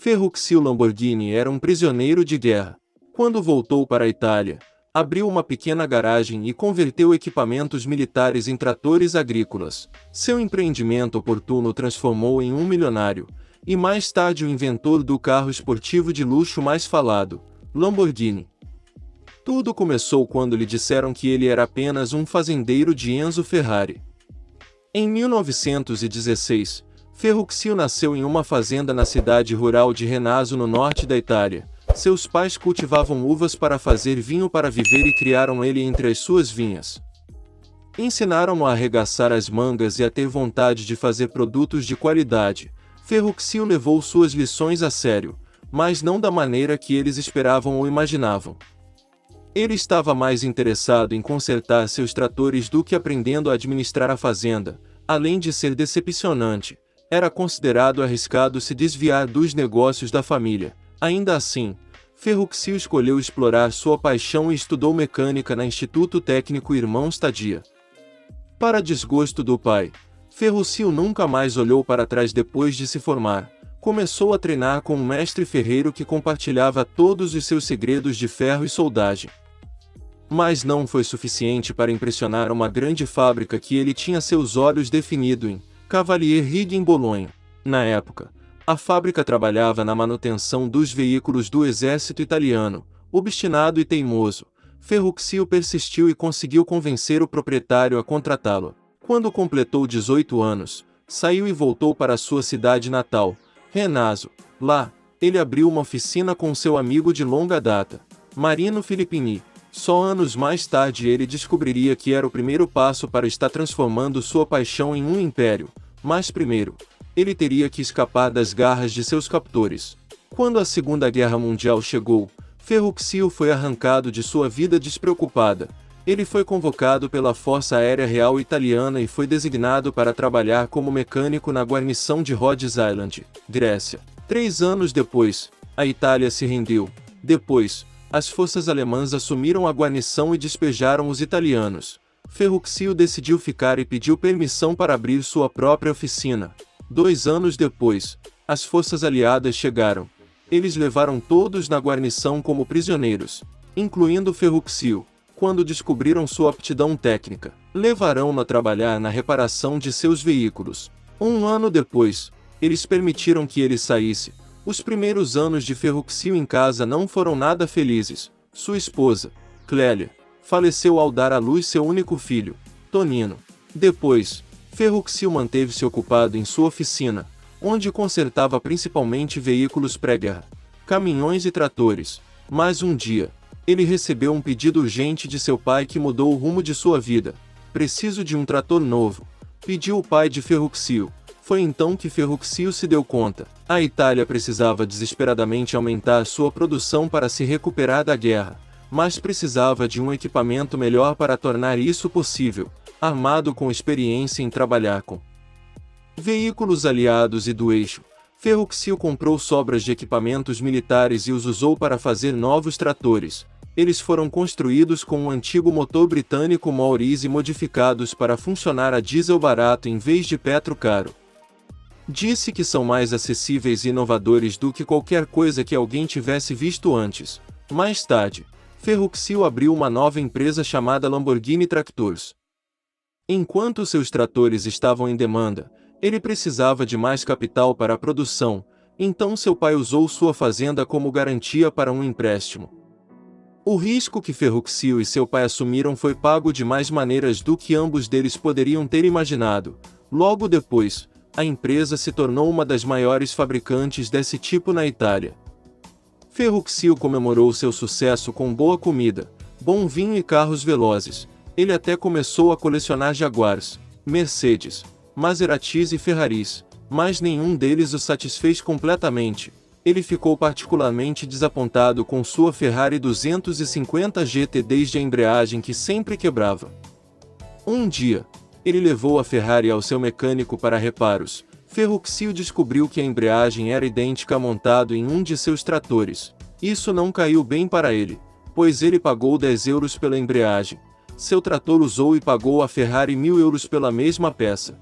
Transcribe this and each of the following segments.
Ferruccio Lamborghini era um prisioneiro de guerra. Quando voltou para a Itália, abriu uma pequena garagem e converteu equipamentos militares em tratores agrícolas. Seu empreendimento oportuno transformou em um milionário, e mais tarde o inventor do carro esportivo de luxo mais falado, Lamborghini. Tudo começou quando lhe disseram que ele era apenas um fazendeiro de Enzo Ferrari. Em 1916, Ferruccio nasceu em uma fazenda na cidade rural de Renaso, no norte da Itália. Seus pais cultivavam uvas para fazer vinho para viver e criaram ele entre as suas vinhas. Ensinaram-no a arregaçar as mangas e a ter vontade de fazer produtos de qualidade. Ferruccio levou suas lições a sério, mas não da maneira que eles esperavam ou imaginavam. Ele estava mais interessado em consertar seus tratores do que aprendendo a administrar a fazenda. Além de ser decepcionante, era considerado arriscado se desviar dos negócios da família. Ainda assim, Ferruccio escolheu explorar sua paixão e estudou mecânica no Instituto Técnico Irmão Stadia. Para desgosto do pai, Ferruccio nunca mais olhou para trás depois de se formar. Começou a treinar com um mestre ferreiro que compartilhava todos os seus segredos de ferro e soldagem. Mas não foi suficiente para impressionar uma grande fábrica que ele tinha seus olhos definidos em Cavalier Rig em Bolonha. Na época, a fábrica trabalhava na manutenção dos veículos do exército italiano. Obstinado e teimoso, Ferruccio persistiu e conseguiu convencer o proprietário a contratá-lo. Quando completou 18 anos, saiu e voltou para sua cidade natal, Renaso. Lá, ele abriu uma oficina com seu amigo de longa data, Marino Filippini. Só anos mais tarde ele descobriria que era o primeiro passo para estar transformando sua paixão em um império. Mas primeiro, ele teria que escapar das garras de seus captores. Quando a Segunda Guerra Mundial chegou, Ferruccio foi arrancado de sua vida despreocupada. Ele foi convocado pela Força Aérea Real Italiana e foi designado para trabalhar como mecânico na guarnição de Rhodes Island, Grécia. 3 anos depois, a Itália se rendeu. Depois, as forças alemãs assumiram a guarnição e despejaram os italianos. Ferruccio decidiu ficar e pediu permissão para abrir sua própria oficina. 2 anos depois, as forças aliadas chegaram. Eles levaram todos na guarnição como prisioneiros, incluindo Ferruccio. Quando descobriram sua aptidão técnica, levaram-no a trabalhar na reparação de seus veículos. 1 ano depois, eles permitiram que ele saísse. Os primeiros anos de Ferruccio em casa não foram nada felizes. Sua esposa, Clélia, faleceu ao dar à luz seu único filho, Tonino. Depois, Ferruccio manteve-se ocupado em sua oficina, onde consertava principalmente veículos pré-guerra, caminhões e tratores. Mas um dia, ele recebeu um pedido urgente de seu pai que mudou o rumo de sua vida. Preciso de um trator novo, pediu o pai de Ferruccio. Foi então que Ferruccio se deu conta. A Itália precisava desesperadamente aumentar sua produção para se recuperar da guerra, mas precisava de um equipamento melhor para tornar isso possível, armado com experiência em trabalhar com veículos aliados e do eixo. Ferruccio comprou sobras de equipamentos militares e os usou para fazer novos tratores. Eles foram construídos com um antigo motor britânico Maurice e modificados para funcionar a diesel barato em vez de petro caro. Disse que são mais acessíveis e inovadores do que qualquer coisa que alguém tivesse visto antes. Mais tarde, Ferruccio abriu uma nova empresa chamada Lamborghini Tractors. Enquanto seus tratores estavam em demanda, ele precisava de mais capital para a produção, então seu pai usou sua fazenda como garantia para um empréstimo. O risco que Ferruccio e seu pai assumiram foi pago de mais maneiras do que ambos deles poderiam ter imaginado. Logo depois, a empresa se tornou uma das maiores fabricantes desse tipo na Itália. Ferruccio comemorou seu sucesso com boa comida, bom vinho e carros velozes. Ele até começou a colecionar Jaguars, Mercedes, Maseratis e Ferraris, mas nenhum deles o satisfez completamente. Ele ficou particularmente desapontado com sua Ferrari 250 GT desde a embreagem que sempre quebrava. Um dia, ele levou a Ferrari ao seu mecânico para reparos. Ferruccio descobriu que a embreagem era idêntica à montada em um de seus tratores. Isso não caiu bem para ele, pois ele pagou 10 euros pela embreagem. Seu trator usou e pagou a Ferrari 1.000 euros pela mesma peça.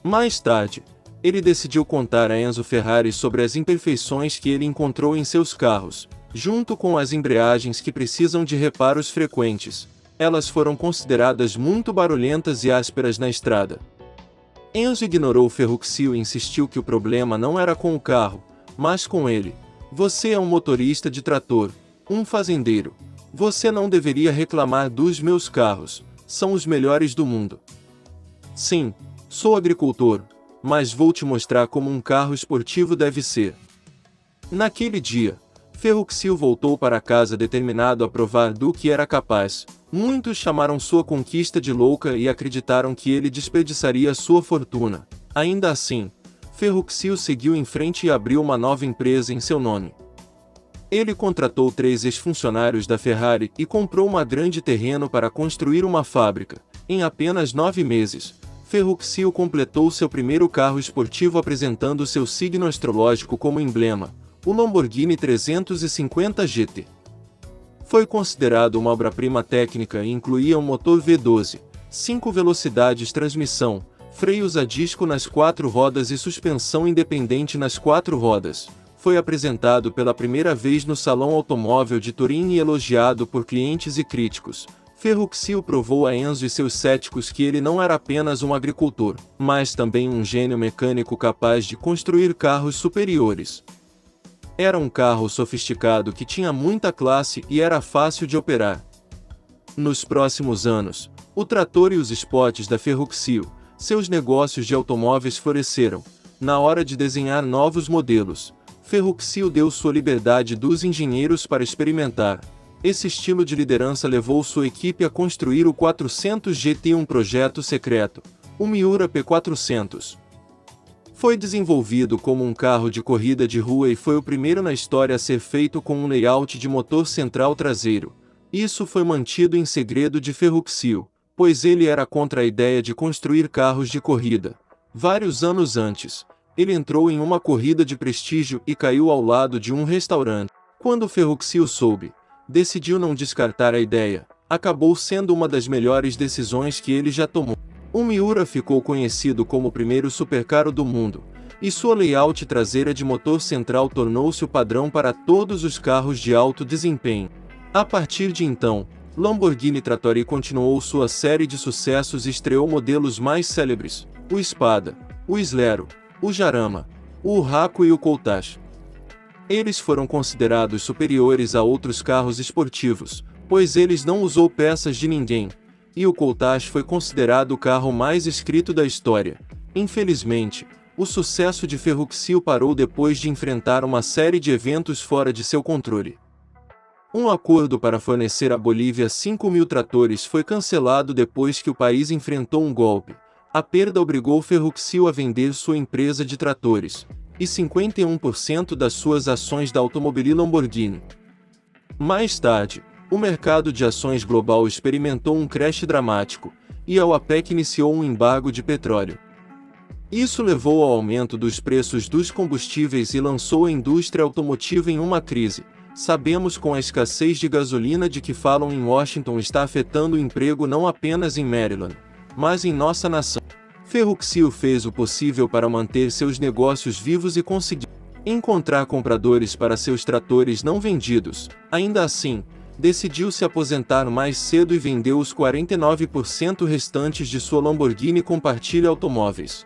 Mais tarde, ele decidiu contar a Enzo Ferrari sobre as imperfeições que ele encontrou em seus carros, junto com as embreagens que precisam de reparos frequentes. Elas foram consideradas muito barulhentas e ásperas na estrada. Enzo ignorou Ferruccio e insistiu que o problema não era com o carro, mas com ele. Você é um motorista de trator, um fazendeiro. Você não deveria reclamar dos meus carros, são os melhores do mundo. Sim, sou agricultor, mas vou te mostrar como um carro esportivo deve ser. Naquele dia, Ferruccio voltou para casa determinado a provar do que era capaz. Muitos chamaram sua conquista de louca e acreditaram que ele desperdiçaria sua fortuna. Ainda assim, Ferruccio seguiu em frente e abriu uma nova empresa em seu nome. Ele contratou 3 ex-funcionários da Ferrari e comprou um grande terreno para construir uma fábrica. Em apenas 9 meses, Ferruccio completou seu primeiro carro esportivo apresentando seu signo astrológico como emblema, o Lamborghini 350 GT. Foi considerado uma obra-prima técnica e incluía um motor V12, 5 velocidades transmissão, freios a disco nas 4 rodas e suspensão independente nas 4 rodas. Foi apresentado pela primeira vez no Salão Automóvel de Turim e elogiado por clientes e críticos. Ferruccio provou a Enzo e seus céticos que ele não era apenas um agricultor, mas também um gênio mecânico capaz de construir carros superiores. Era um carro sofisticado que tinha muita classe e era fácil de operar. Nos próximos anos, o trator e os spots da Ferruccio, seus negócios de automóveis floresceram. Na hora de desenhar novos modelos, Ferruccio deu sua liberdade dos engenheiros para experimentar. Esse estilo de liderança levou sua equipe a construir o 400 GT, um projeto secreto, o Miura P400. Foi desenvolvido como um carro de corrida de rua e foi o primeiro na história a ser feito com um layout de motor central traseiro. Isso foi mantido em segredo de Ferruccio, pois ele era contra a ideia de construir carros de corrida. Vários anos antes, ele entrou em uma corrida de prestígio e caiu ao lado de um restaurante. Quando Ferruccio soube, decidiu não descartar a ideia. Acabou sendo uma das melhores decisões que ele já tomou. O Miura ficou conhecido como o primeiro supercarro do mundo, e sua layout traseira de motor central tornou-se o padrão para todos os carros de alto desempenho. A partir de então, Lamborghini Trattori continuou sua série de sucessos e estreou modelos mais célebres, o Spada, o Slero, o Jarama, o Urraco e o Countach. Eles foram considerados superiores a outros carros esportivos, pois eles não usou peças de ninguém, e o Countach foi considerado o carro mais escrito da história. Infelizmente, o sucesso de Ferruccio parou depois de enfrentar uma série de eventos fora de seu controle. Um acordo para fornecer à Bolívia 5.000 tratores foi cancelado depois que o país enfrentou um golpe. A perda obrigou Ferruccio a vender sua empresa de tratores e 51% das suas ações da Automobili Lamborghini. Mais tarde, o mercado de ações global experimentou um crash dramático, e a OPEC iniciou um embargo de petróleo. Isso levou ao aumento dos preços dos combustíveis e lançou a indústria automotiva em uma crise. Sabemos com a escassez de gasolina de que falam em Washington está afetando o emprego não apenas em Maryland, mas em nossa nação. Ferruccio fez o possível para manter seus negócios vivos e conseguiu encontrar compradores para seus tratores não vendidos. Ainda assim, decidiu se aposentar mais cedo e vendeu os 49% restantes de sua Lamborghini Compartilha Automóveis.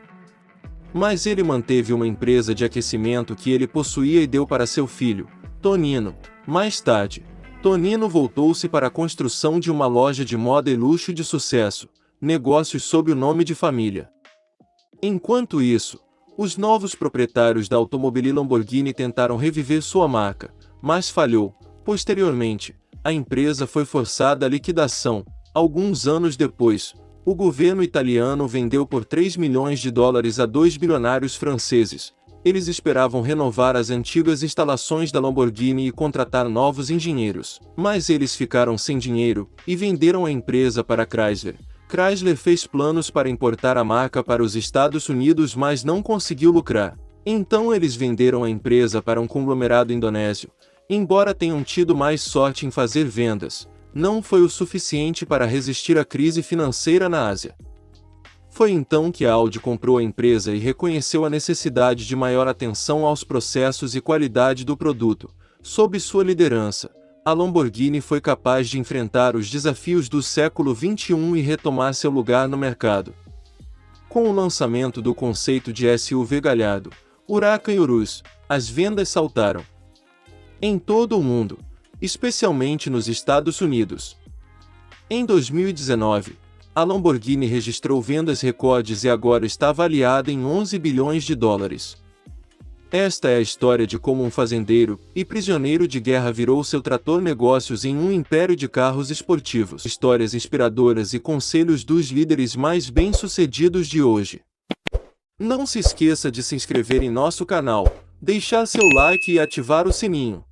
Mas ele manteve uma empresa de aquecimento que ele possuía e deu para seu filho, Tonino. Mais tarde, Tonino voltou-se para a construção de uma loja de moda e luxo de sucesso, negócios sob o nome de família. Enquanto isso, os novos proprietários da Automobili Lamborghini tentaram reviver sua marca, mas falhou. Posteriormente, a empresa foi forçada à liquidação. Alguns anos depois, o governo italiano vendeu por 3 milhões de dólares a 2 bilionários franceses. Eles esperavam renovar as antigas instalações da Lamborghini e contratar novos engenheiros, mas eles ficaram sem dinheiro e venderam a empresa para a Chrysler. Chrysler fez planos para importar a marca para os Estados Unidos, mas não conseguiu lucrar. Então eles venderam a empresa para um conglomerado indonésio. Embora tenham tido mais sorte em fazer vendas, não foi o suficiente para resistir à crise financeira na Ásia. Foi então que a Audi comprou a empresa e reconheceu a necessidade de maior atenção aos processos e qualidade do produto. Sob sua liderança, a Lamborghini foi capaz de enfrentar os desafios do século XXI e retomar seu lugar no mercado. Com o lançamento do conceito de SUV galhado, Huracan e Urus, as vendas saltaram em todo o mundo, especialmente nos Estados Unidos. Em 2019, a Lamborghini registrou vendas recordes e agora está avaliada em 11 bilhões de dólares. Esta é a história de como um fazendeiro e prisioneiro de guerra virou seu trator negócios em um império de carros esportivos. Histórias inspiradoras e conselhos dos líderes mais bem-sucedidos de hoje. Não se esqueça de se inscrever em nosso canal, deixar seu like e ativar o sininho.